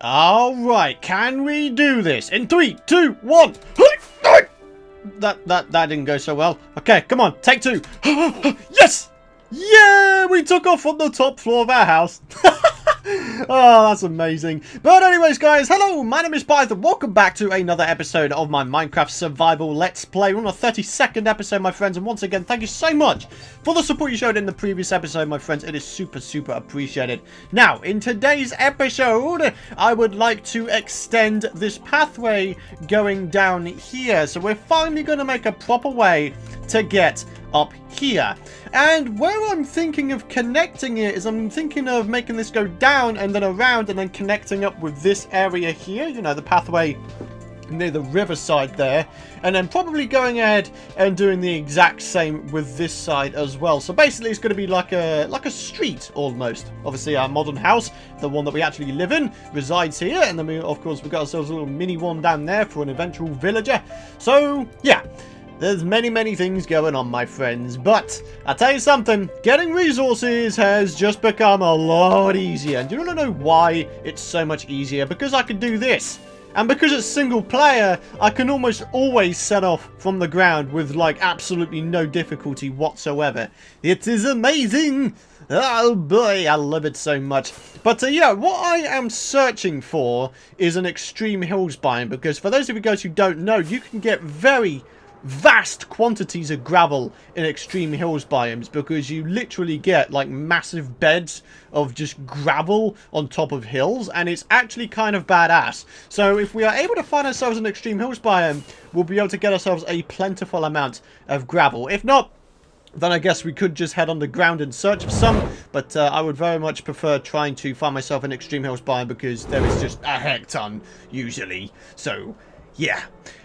All right, can we do this? In 3, 2, 1. That didn't go so well. Okay, come on, take 2. Yes! Yeah, we took off from the top floor of our house. Oh, that's amazing. But anyways, guys, hello, my name is Python. Welcome back to another episode of my Minecraft Survival Let's Play. We're on a 32nd episode, my friends, and once again, thank you so much for the support you showed in the previous episode, my friends. It is super appreciated. Now, in today's episode, I would like to extend this pathway going down here. So we're finally going to make a proper way to get up here. And where I'm thinking of connecting it is I'm thinking of making this go down and then around and then connecting up with this area here, you know, the pathway near the riverside there, and then probably going ahead and doing the exact same with this side as well. So basically it's going to be like a street almost. Obviously our modern house, the one that we actually live in, resides here, and then of course we've got ourselves a little mini one down there for an eventual villager. So yeah, there's many things going on, my friends, but I'll tell you something, getting resources has just become a lot easier. And do you want to know why it's so much easier? Because I can do this. And because it's single player, I can almost always set off from the ground with like absolutely no difficulty whatsoever. It is amazing. Oh boy, I love it so much. But yeah, what I am searching for is an extreme hills biome, because for those of you guys who don't know, you can get very vast quantities of gravel in extreme hills biomes, because you literally get like massive beds of just gravel on top of hills, and it's actually kind of badass. So if we are able to find ourselves an extreme hills biome, we'll be able to get ourselves a plentiful amount of gravel. If not, then I guess we could just head underground in search of some, but I would very much prefer trying to find myself an extreme hills biome, because there is just a heck ton usually. So yeah.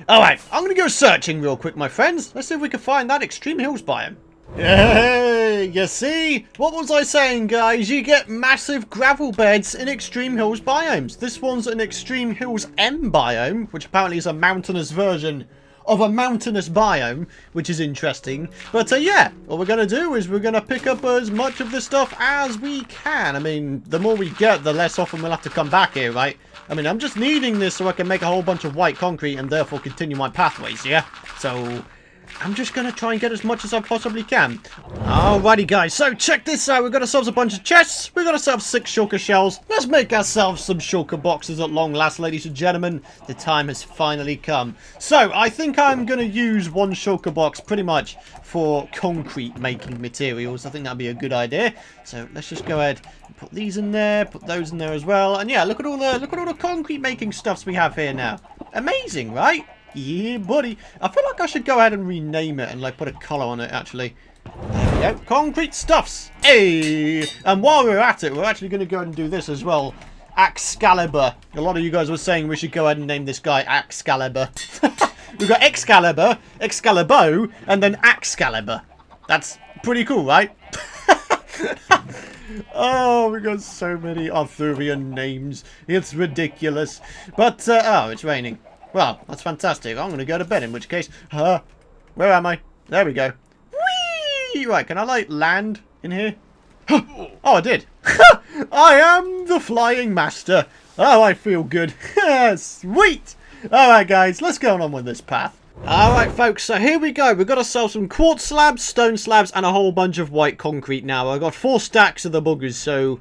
Alright, I'm going to go searching real quick, my friends. Let's see if we can find that extreme hills biome. Hey, you see? What was I saying, guys? You get massive gravel beds in extreme hills biomes. This one's an extreme hills M biome, which apparently is a mountainous version of a mountainous biome, which is interesting. But yeah, what we're going to do is we're going to pick up as much of this stuff as we can. I mean, the more we get, the less often we'll have to come back here, right? I mean, I'm just needing this so I can make a whole bunch of white concrete and therefore continue my pathways, yeah? So I'm just going to try and get as much as I possibly can. Alrighty, guys. So check this out. We've got ourselves a bunch of chests. We've got ourselves 6 shulker shells. Let's make ourselves some shulker boxes at long last, ladies and gentlemen. The time has finally come. So I think I'm going to use 1 shulker box pretty much for concrete making materials. I think that'd be a good idea. So let's just go ahead and put these in there, put those in there as well. And yeah, look at all the concrete making stuffs we have here now. Amazing, right? Yeah, buddy. I feel like I should go ahead and rename it and like put a colour on it, actually. There we go. Concrete stuffs. Hey! And while we're at it, we're actually going to go ahead and do this as well. Excalibur. A lot of you guys were saying we should go ahead and name this guy Excalibur. We've got Excalibur, Excalibur, and then Excalibur. That's pretty cool, right? Oh, we got so many Arthurian names. It's ridiculous. But, oh, it's raining. Well, that's fantastic. I'm going to go to bed, in which case... where am I? There we go. Whee! Right, can I, like, land in here? Oh, I did. I am the flying master. Oh, I feel good. Sweet! Alright, guys, let's go on with this path. Alright, folks, so here we go. We've got ourselves some quartz slabs, stone slabs, and a whole bunch of white concrete now. I've got 4 stacks of the boogers, so...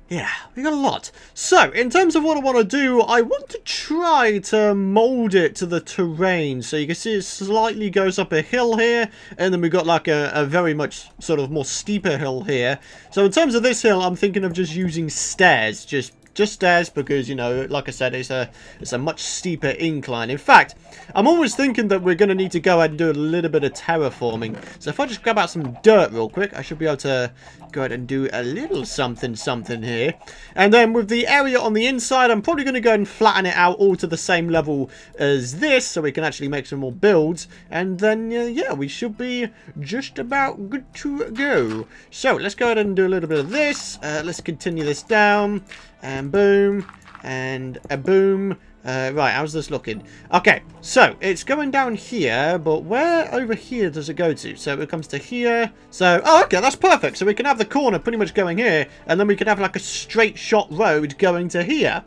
yeah, we got a lot. So, in terms of what I want to do, I want to try to mold it to the terrain. So you can see it slightly goes up a hill here, and then we've got like a very much sort of more steeper hill here. So in terms of this hill, I'm thinking of just using stairs, just stairs, because, you know, like I said, it's a much steeper incline. In fact, I'm always thinking that we're going to need to go ahead and do a little bit of terraforming. So if I just grab out some dirt real quick, I should be able to go ahead and do a little something here. And then with the area on the inside, I'm probably going to go ahead and flatten it out all to the same level as this, so we can actually make some more builds. And then, yeah, we should be just about good to go. So let's go ahead and do a little bit of this. Let's continue this down. And boom, and a boom. Right, how's this looking? Okay, so it's going down here, but where over here does it go to? So it comes to here. So, oh, okay, that's perfect. So we can have the corner pretty much going here, and then we can have like a straight shot road going to here.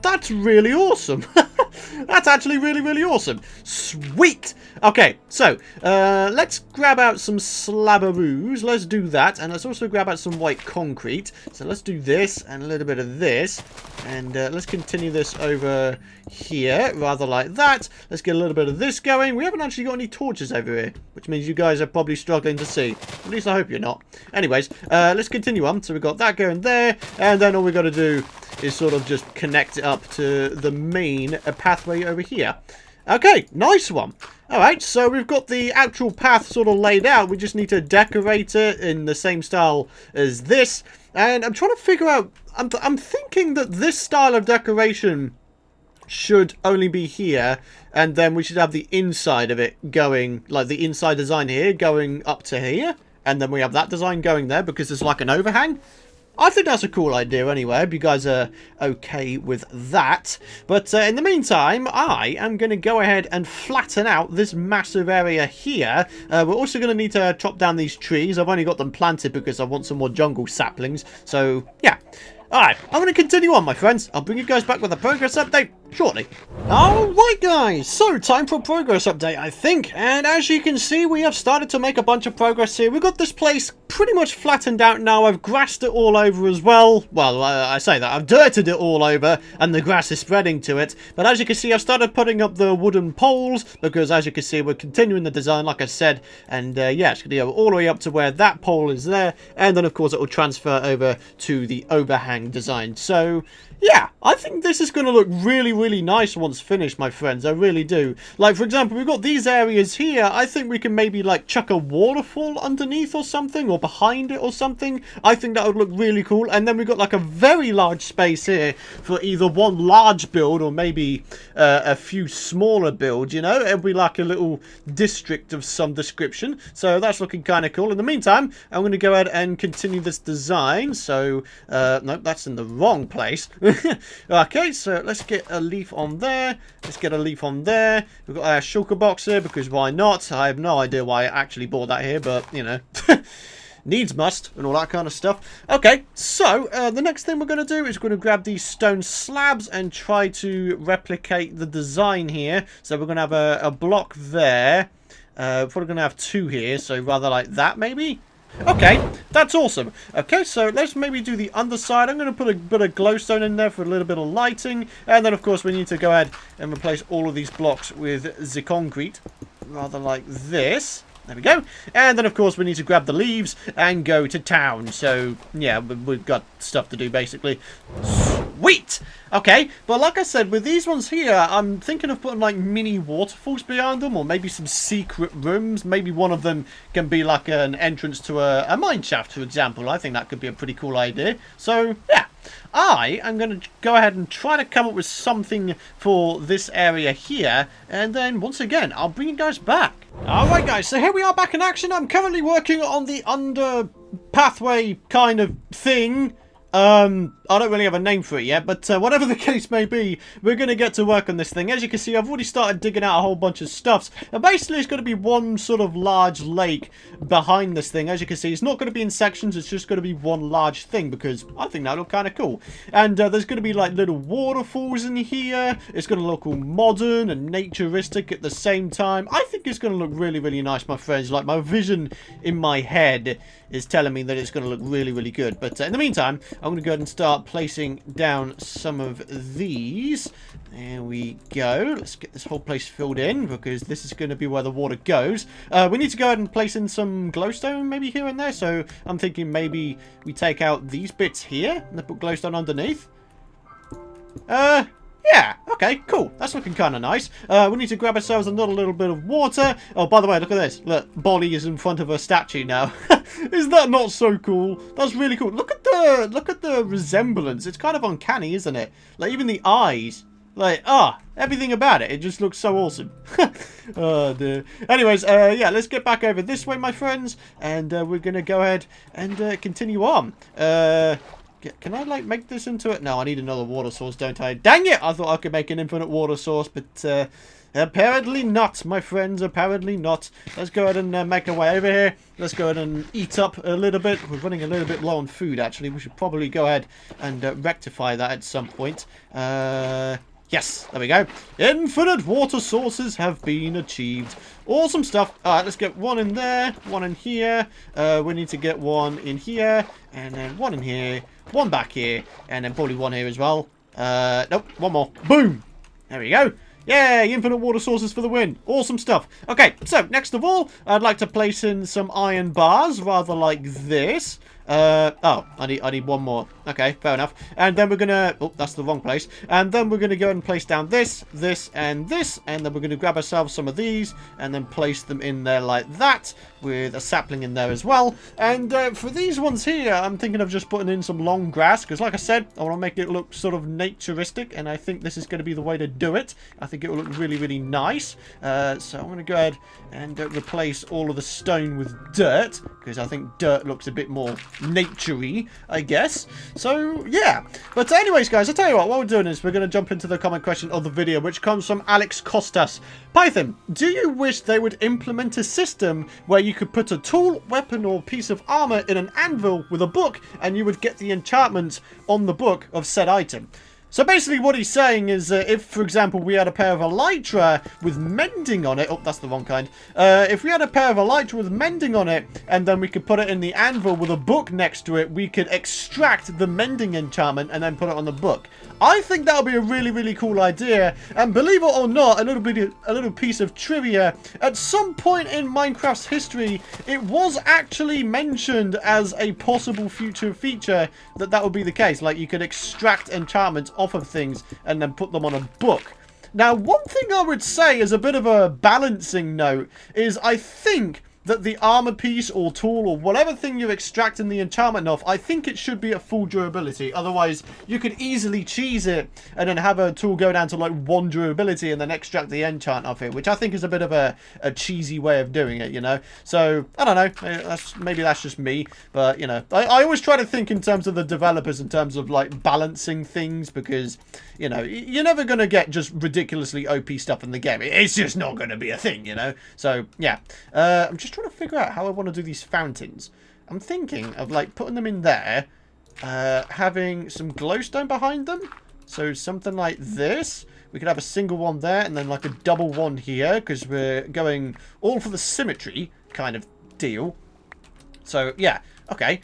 That's really awesome. That's actually really, really awesome. Sweet. Okay, so let's grab out some slabberoos. Let's do that. And let's also grab out some white concrete. So let's do this and a little bit of this. And let's continue this over here, rather like that. Let's get a little bit of this going. We haven't actually got any torches over here, which means you guys are probably struggling to see. At least I hope you're not. Anyways, let's continue on. So we've got that going there. And then all we've got to do is sort of just connect it up to the main pathway over here. Okay, nice one. Alright, so we've got the actual path sort of laid out. We just need to decorate it in the same style as this. And I'm trying to figure out... I'm thinking that this style of decoration should only be here. And then we should have the inside of it going... Like the inside design here going up to here. And then we have that design going there because there's like an overhang. I think that's a cool idea anyway. I hope you guys are okay with that. But in the meantime, I am going to go ahead and flatten out this massive area here. We're also going to need to chop down these trees. I've only got them planted because I want some more jungle saplings. So, yeah. Alright, I'm going to continue on, my friends. I'll bring you guys back with a progress update shortly. Alright, guys. So, time for a progress update, I think. And as you can see, we have started to make a bunch of progress here. We've got this place pretty much flattened out now. I've grassed it all over as well. Well, I say that. I've dirted it all over, and the grass is spreading to it. But as you can see, I've started putting up the wooden poles, because as you can see, we're continuing the design, like I said. And yeah, it's going to go all the way up to where that pole is there. And then, of course, it will transfer over to the overhang design. So yeah, I think this is going to look really, really nice once finished, my friends. I really do. Like, for example, we've got these areas here. I think we can maybe, like, chuck a waterfall underneath or something, or behind it or something. I think that would look really cool. And then we've got, like, a very large space here for either one large build or maybe a few smaller builds, you know? It'll be like a little district of some description. So that's looking kind of cool. In the meantime, I'm going to go ahead and continue this design. So, no, that's in the wrong place. Okay, so let's get a leaf on there. Let's get a leaf on there. We've got our shulker box here because why not? I have no idea why I actually bought that here, but you know, needs must and all that kind of stuff. Okay, so the next thing we're going to do is we're going to grab these stone slabs and try to replicate the design here. So we're going to have a block there. Probably going to have two here, so rather like that maybe. Okay, that's awesome. Okay, so let's maybe do the underside. I'm going to put a bit of glowstone in there for a little bit of lighting. And then, of course, we need to go ahead and replace all of these blocks with the concrete. Rather like this. There we go. And then, of course, we need to grab the leaves and go to town. So, yeah, we've got stuff to do, basically. Sweet! Okay, but like I said, with these ones here, I'm thinking of putting, like, mini waterfalls behind them, or maybe some secret rooms. Maybe one of them can be, like, an entrance to a mine shaft, for example. I think that could be a pretty cool idea. So, yeah. I am going to go ahead and try to come up with something for this area here. And then, once again, I'll bring you guys back. Alright, guys, so here we are back in action. I'm currently working on the under pathway kind of thing. I don't really have a name for it yet, but whatever the case may be, we're going to get to work on this thing. As you can see, I've already started digging out a whole bunch of stuffs. And basically, it's going to be one sort of large lake behind this thing. As you can see, it's not going to be in sections. It's just going to be one large thing because I think that'll look kind of cool. And there's going to be like little waterfalls in here. It's going to look all modern and naturistic at the same time. I think it's going to look really, really nice, my friends. Like, my vision in my head is telling me that it's going to look really, really good. But in the meantime, I'm going to go ahead and start placing down some of these. There we go. Let's get this whole place filled in because this is going to be where the water goes. We need to go ahead and place in some glowstone maybe here and there. So I'm thinking maybe we take out these bits here and then put glowstone underneath. Yeah, okay, cool. That's looking kind of nice. We need to grab ourselves another little bit of water. Oh, by the way, look at this. Look, Bolly is in front of a statue now. Is that not so cool? That's really cool. Look at the resemblance. It's kind of uncanny, isn't it? Like, even the eyes. Like, everything about it. It just looks so awesome. Oh, dear. Anyways, yeah, let's get back over this way, my friends. And we're going to go ahead and continue on. Can I, like, make this into it? No, I need another water source, don't I? Dang it! I thought I could make an infinite water source, but apparently not, my friends. Apparently not. Let's go ahead and make our way over here. Let's go ahead and eat up a little bit. We're running a little bit low on food, actually. We should probably go ahead and rectify that at some point. Yes, there we go. Infinite water sources have been achieved. Awesome stuff. Alright, let's get one in there, one in here. We need to get one in here, and then one in here, one back here, and then probably one here as well. Nope, one more. Boom! There we go. Yay, infinite water sources for the win. Awesome stuff. Okay, so next of all, I'd like to place in some iron bars, rather like this. Oh, I need one more. Okay, fair enough. And then we're gonna, oh, that's the wrong place. And then we're gonna go and place down this, and this, and then we're gonna grab ourselves some of these, and then place them in there like that, with a sapling in there as well. And for these ones here, I'm thinking of just putting in some long grass, because like I said, I want to make it look sort of naturistic, and I think this is going to be the way to do it. I think it will look really, really nice. So I'm going to go ahead and replace all of the stone with dirt, because I think dirt looks a bit more naturey, I guess. So, yeah. But anyways, guys, I'll tell you what we're doing is we're going to jump into the comment question of the video, which comes from Alex Costas. Python, do you wish they would implement a system where you could put a tool, weapon, or piece of armor in an anvil with a book, and you would get the enchantment on the book of said item? So basically what he's saying is if, for example, we had a pair of elytra with mending on it. Oh, that's the wrong kind. If we had a pair of elytra with mending on it, and then we could put it in the anvil with a book next to it, we could extract the mending enchantment and then put it on the book. I think that would be a really, really cool idea. And believe it or not, a little piece of trivia. At some point in Minecraft's history, it was actually mentioned as a possible future feature that would be the case. Like, you could extract enchantments off of things and then put them on a book. Now, one thing I would say as a bit of a balancing note is I think that the armor piece or tool or whatever thing you're extracting the enchantment of, I think it should be at full durability. Otherwise, you could easily cheese it and then have a tool go down to like 1 durability and then extract the enchant of it, which I think is a bit of a cheesy way of doing it, you know? So, I don't know. Maybe that's just me. But, you know, I always try to think in terms of the developers, in terms of like balancing things, because, you know, you're never going to get just ridiculously OP stuff in the game. It's just not going to be a thing, you know? So, yeah. I'm just trying to figure out how I want to do these fountains. I'm thinking of like putting them in there, having some glowstone behind them, so something like this. We could have a single one there and then like a double one here, because we're going all for the symmetry kind of deal. So yeah, okay,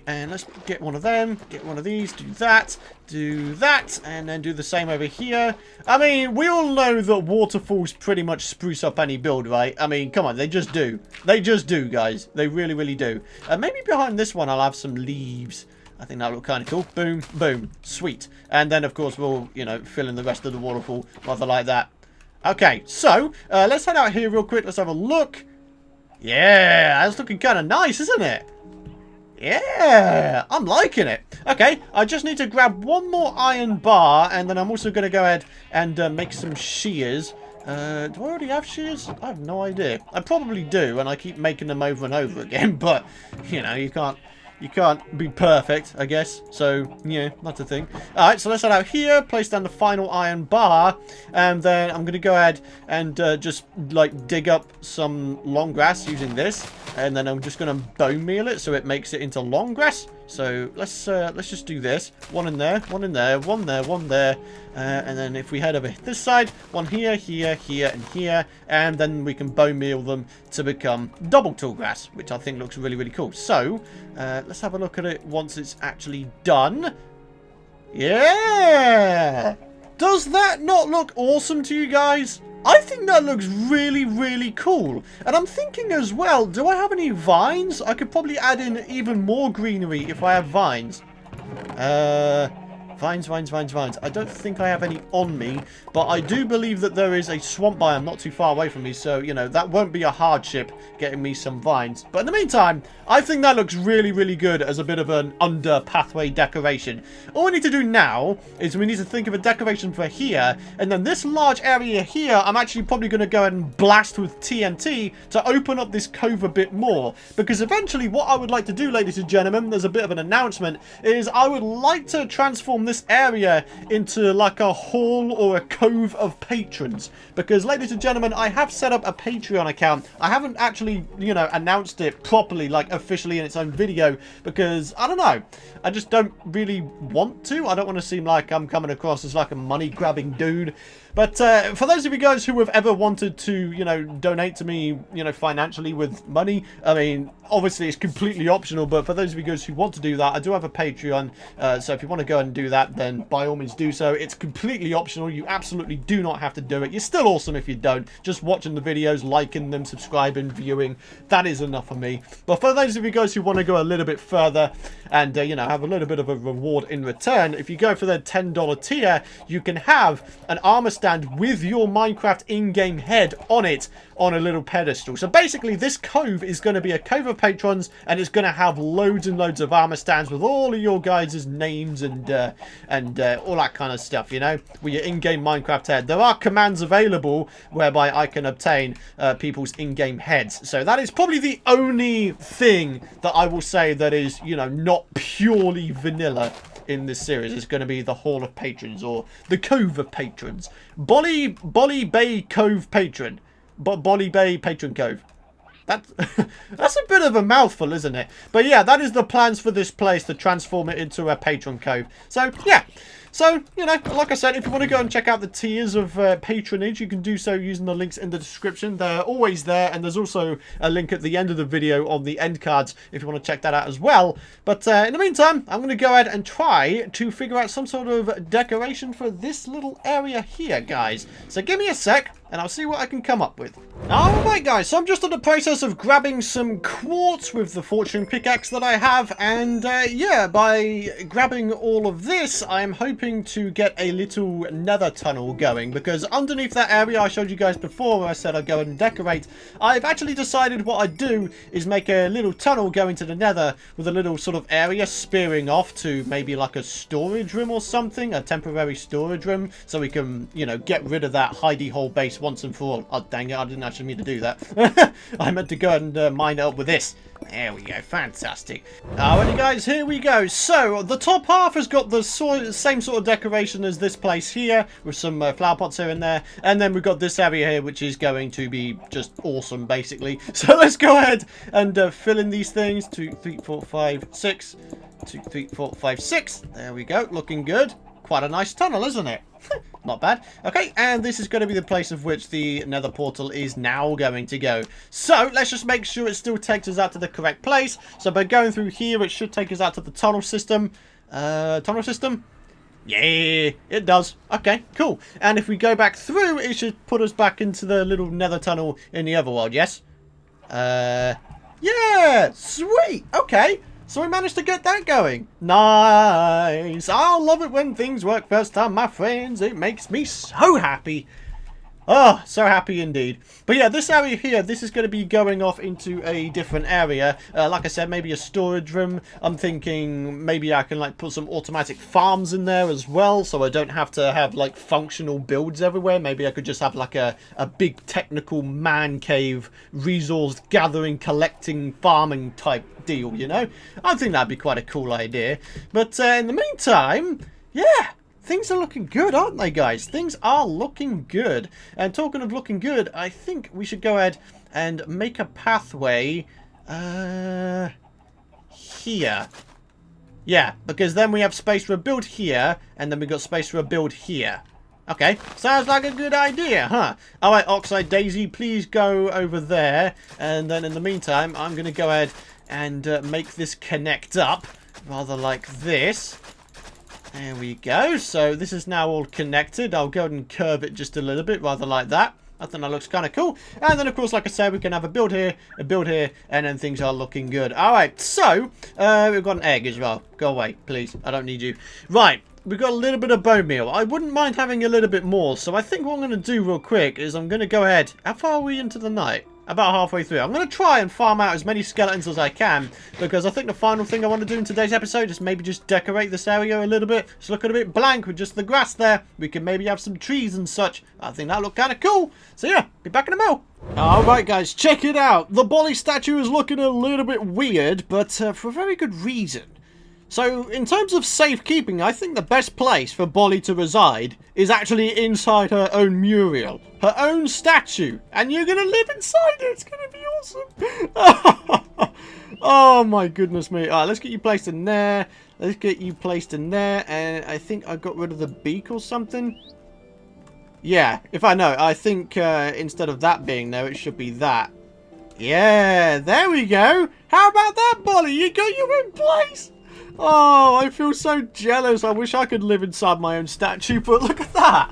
and let's get one of them, get one of these, do that, and then do the same over here. I mean, we all know that waterfalls pretty much spruce up any build, right? I mean, come on, they just do. They just do, guys. They really, really do. Maybe behind this one I'll have some leaves. I think that'll look kind of cool. Boom, boom, sweet. And then, of course, we'll, you know, fill in the rest of the waterfall, rather like that. Okay, so, let's head out here real quick. Let's have a look. Yeah, that's looking kind of nice, isn't it? Yeah, I'm liking it. Okay, I just need to grab one more iron bar, and then I'm also going to go ahead and make some shears. Do I already have shears? I have no idea. I probably do, and I keep making them over and over again, but, you know, you can't be perfect, I guess. So, yeah, that's a thing. Alright, so let's head out here, place down the final iron bar, and then I'm going to go ahead and just, like, dig up some long grass using this, and then I'm just going to bone meal it so it makes it into long grass. So, let's just do this. One in there, one in there, one there, one there, and then if we head over this side, one here, here, here, and here, and then we can bone meal them to become double tall grass, which I think looks really, really cool. So, let's have a look at it once it's actually done. Yeah! Does that not look awesome to you guys? I think that looks really, really cool. And I'm thinking as well, do I have any vines? I could probably add in even more greenery if I have vines. Vines, vines, vines, vines. I don't think I have any on me, but I do believe that there is a swamp biome not too far away from me, so, you know, that won't be a hardship getting me some vines. But in the meantime, I think that looks really, really good as a bit of an under pathway decoration. All we need to do now is we need to think of a decoration for here, and then this large area here, I'm actually probably going to go ahead and blast with TNT to open up this cove a bit more, because eventually what I would like to do, ladies and gentlemen, there's a bit of an announcement, is I would like to transform this area into like a hall or a cove of patrons, because ladies and gentlemen, I have set up a Patreon account. I haven't actually, you know, announced it properly, like officially in its own video, because I don't know, I just don't really want to. I don't want to seem like I'm coming across as like a money grabbing dude. But for those of you guys who have ever wanted to, you know, donate to me, you know, financially with money, I mean, obviously it's completely optional, but for those of you guys who want to do that, I do have a Patreon, so if you want to go and do that, then by all means do so. It's completely optional. You absolutely do not have to do it. You're still awesome if you don't. Just watching the videos, liking them, subscribing, viewing, that is enough for me. But for those of you guys who want to go a little bit further and, you know, have a little bit of a reward in return, if you go for the $10 tier, you can have an armor stand with your Minecraft in-game head on it on a little pedestal. So basically this cove is going to be a cove of patrons, and it's going to have loads and loads of armor stands with all of your guys' names and all that kind of stuff, you know, with your in-game Minecraft head. There are commands available whereby I can obtain people's in-game heads. So that is probably the only thing that I will say that is, you know, not purely vanilla in this series. Is going to be the Hall of Patrons, or the Cove of Patrons. Bolly Bay Cove Patron. Bolly Bay Patron Cove. That's a bit of a mouthful, isn't it? But yeah, that is the plans for this place, to transform it into a patron cove. So yeah. So, you know, like I said, if you want to go and check out the tiers of patronage, you can do so using the links in the description. They're always there, and there's also a link at the end of the video on the end cards if you want to check that out as well. But in the meantime, I'm going to go ahead and try to figure out some sort of decoration for this little area here, guys. So give me a sec, and I'll see what I can come up with. Alright guys, so I'm just in the process of grabbing some quartz with the fortune pickaxe that I have, and yeah, by grabbing all of this, I am hoping to get a little nether tunnel going, because underneath that area I showed you guys before where I said I'd go and decorate, I've actually decided what I'd do is make a little tunnel going to the nether with a little sort of area spearing off to maybe like a storage room or something, a temporary storage room, so we can, you know, get rid of that hidey hole base once and for all. Oh dang it, I didn't actually mean to do that. I meant to go and mine it up with this. There we go, fantastic. Alrighty guys, here we go. So the top half has got the same sort of decoration as this place here, with some flower pots here and there, and then we've got this area here which is going to be just awesome basically. So let's go ahead and fill in these things. 2, 3, 4, 5, 6. 2, 3, 4, 5, 6. There we go, looking good. Quite a nice tunnel, isn't it? Not bad. Okay, and this is going to be the place of which the nether portal is now going to go. So let's just make sure it still takes us out to the correct place. So by going through here, it should take us out to the tunnel system. Tunnel system? Yeah, it does. Okay, cool. And if we go back through, it should put us back into the little nether tunnel in the other world, yes? Yeah, sweet. Okay. So we managed to get that going. Nice. I love it when things work first time, my friends. It makes me so happy. Oh, so happy indeed. But yeah, this area here, this is going to be going off into a different area. Like I said, maybe a storage room. I'm thinking maybe I can like put some automatic farms in there as well, so I don't have to have like functional builds everywhere. Maybe I could just have like a big technical man cave, resource gathering, collecting, farming type deal, you know? I think that'd be quite a cool idea. But in the meantime, yeah. Things are looking good, aren't they, guys? Things are looking good. And talking of looking good, I think we should go ahead and make a pathway here. Yeah, because then we have space for a build here, and then we've got space for a build here. Okay, sounds like a good idea, huh? Alright, Oxide Daisy, please go over there. And then in the meantime, I'm going to go ahead and make this connect up, rather like this. There we go. So this is now all connected. I'll go and curve it just a little bit, rather like that. I think that looks kind of cool. And then, of course, like I said, we can have a build here, and then things are looking good. All right, so we've got an egg as well. Go away, please. I don't need you. Right. we've got a little bit of bone meal. I wouldn't mind having a little bit more. So I think what I'm going to do real quick is I'm going to go ahead. How far are we into the night? About halfway through. I'm going to try and farm out as many skeletons as I can, because I think the final thing I want to do in today's episode is maybe just decorate this area a little bit. It's looking a bit blank with just the grass there. We can maybe have some trees and such. I think that look kind of cool. So yeah, be back in a mo. Alright guys, check it out. The Bolly statue is looking a little bit weird, but for a very good reason. So, in terms of safekeeping, I think the best place for Bolly to reside is actually inside her own mural. Her own statue. And you're going to live inside it. It's going to be awesome. Oh my goodness me. Alright, let's get you placed in there. Let's get you placed in there. And I think I got rid of the beak or something. Yeah, if I know. I think instead of that being there, it should be that. Yeah, there we go. How about that, Bolly? You got your own place. Oh, I feel so jealous. I wish I could live inside my own statue, but look at that.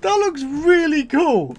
That looks really cool.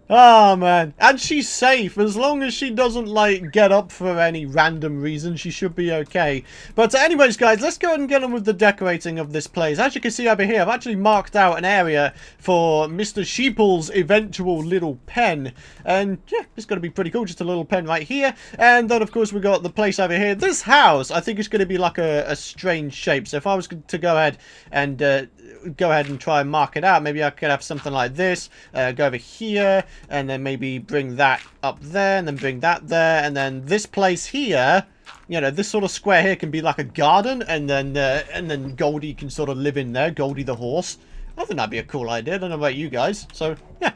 Oh, man. And she's safe. As long as she doesn't, like, get up for any random reason, she should be okay. But anyways, guys, let's go ahead and get on with the decorating of this place. As you can see over here, I've actually marked out an area for Mr. Sheeple's eventual little pen. And, yeah, it's going to be pretty cool. Just a little pen right here. And then, of course, we got the place over here. This house, I think, is going to be like a strange shape. So if I was to go ahead and try and mark it out, maybe I could have something like this. Go over here. And then maybe bring that up there, and then bring that there, and then this place here, you know, this sort of square here can be like a garden, and then Goldie can sort of live in there, Goldie the horse. I think that'd be a cool idea. I don't know about you guys. So, yeah.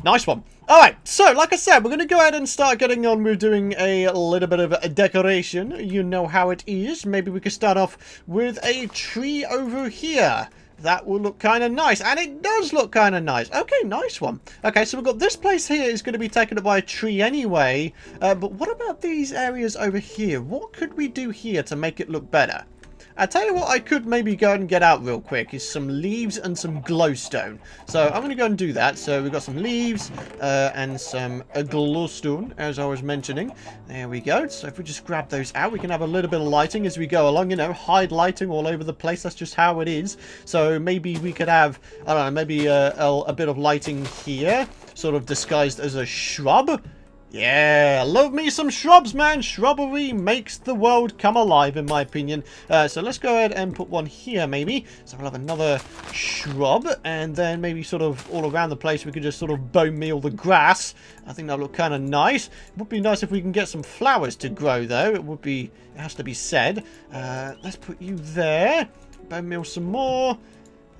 Nice one. Alright, so, like I said, we're going to go ahead and start getting on with doing a little bit of a decoration. You know how it is. Maybe we could start off with a tree over here. That will look kind of nice. And it does look kind of nice. Okay, nice one. Okay, so we've got this place here is going to be taken up by a tree anyway. But what about these areas over here? What could we do here to make it look better? I tell you what I could maybe go and get out real quick is some leaves and some glowstone. So I'm going to go and do that. So we've got some leaves and some glowstone, as I was mentioning. There we go. So if we just grab those out, we can have a little bit of lighting as we go along. You know, hide lighting all over the place. That's just how it is. So maybe we could have, I don't know, maybe a bit of lighting here, sort of disguised as a shrub. Yeah, love me some shrubs, man. Shrubbery makes the world come alive, in my opinion. So let's go ahead and put one here, maybe. So we'll have another shrub, and then maybe sort of all around the place we could just sort of bone meal the grass. I think that'll look kind of nice. It would be nice if we can get some flowers to grow, though. It has to be said. Let's put you there. Bone meal some more.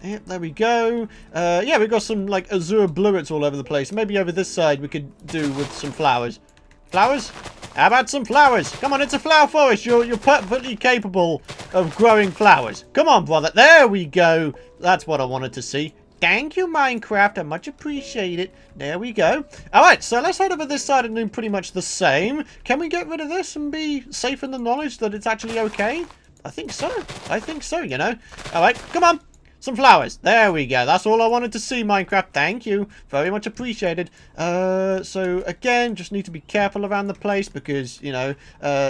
Yep, there we go. Yeah, we've got some, like, azure bluets all over the place. Maybe over this side we could do with some flowers. Flowers? How about some flowers? Come on, it's a flower forest. You're perfectly capable of growing flowers. Come on, brother. There we go. That's what I wanted to see. Thank you, Minecraft. I much appreciate it. There we go. Alright, so let's head over this side and do pretty much the same. Can we get rid of this and be safe in the knowledge that it's actually okay? I think so. I think so, you know. Alright, come on. Some flowers. There we go. That's all I wanted to see, Minecraft. Thank you. Very much appreciated. So, again, just need to be careful around the place because, you know,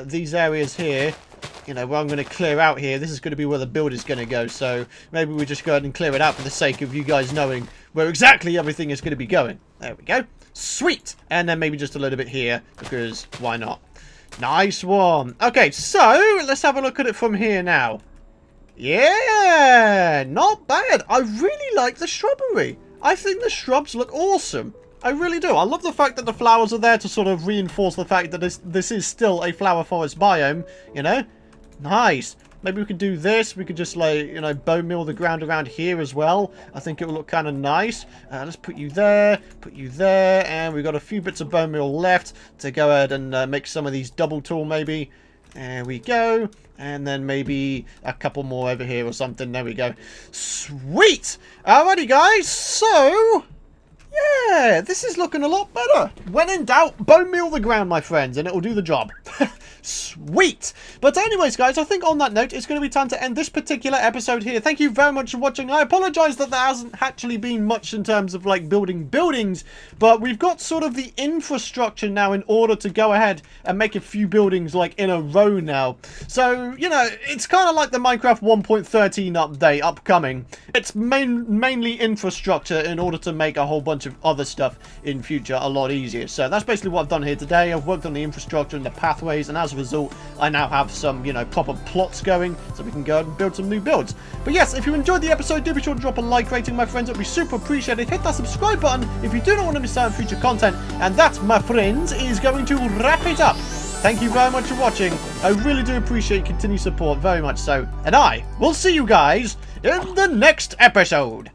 these areas here, you know, where I'm going to clear out here, this is going to be where the build is going to go. So, maybe we just go ahead and clear it out for the sake of you guys knowing where exactly everything is going to be going. There we go. Sweet. And then maybe just a little bit here because why not? Nice one. Okay, so let's have a look at it from here now. Yeah, not bad. I really like the shrubbery. I think the shrubs look awesome. I really do. I love the fact that the flowers are there to sort of reinforce the fact that this is still a flower forest biome, you know? Nice. Maybe we could do this. We could just, like, you know, bone meal the ground around here as well. I think it will look kind of nice. Let's put you there, and we've got a few bits of bone meal left to go ahead and make some of these double tool maybe. There we go. And then maybe a couple more over here or something. There we go. Sweet! Alrighty, guys. So, Yeah, this is looking a lot better. When in doubt, bone meal the ground, my friends, and it'll do the job. Sweet. But anyways, guys, I think on that note, it's going to be time to end this particular episode here. Thank you very much for watching. I apologize that there hasn't actually been much in terms of, like, building buildings, but we've got sort of the infrastructure now in order to go ahead and make a few buildings, like, in a row now. So, you know, it's kind of like the Minecraft 1.13 update upcoming. It's mainly infrastructure in order to make a whole bunch of other stuff in future a lot easier. So that's basically what I've done here today. I've worked on the infrastructure and the pathways, and as a result, I now have some, you know, proper plots going so we can go and build some new builds. But yes, if you enjoyed the episode, do be sure to drop a like rating, my friends. It would be super appreciated. Hit that subscribe button if you do not want to miss out on future content. And that, my friends, is going to wrap it up. Thank you very much for watching. I really do appreciate continued support, very much so. And I will see you guys in the next episode.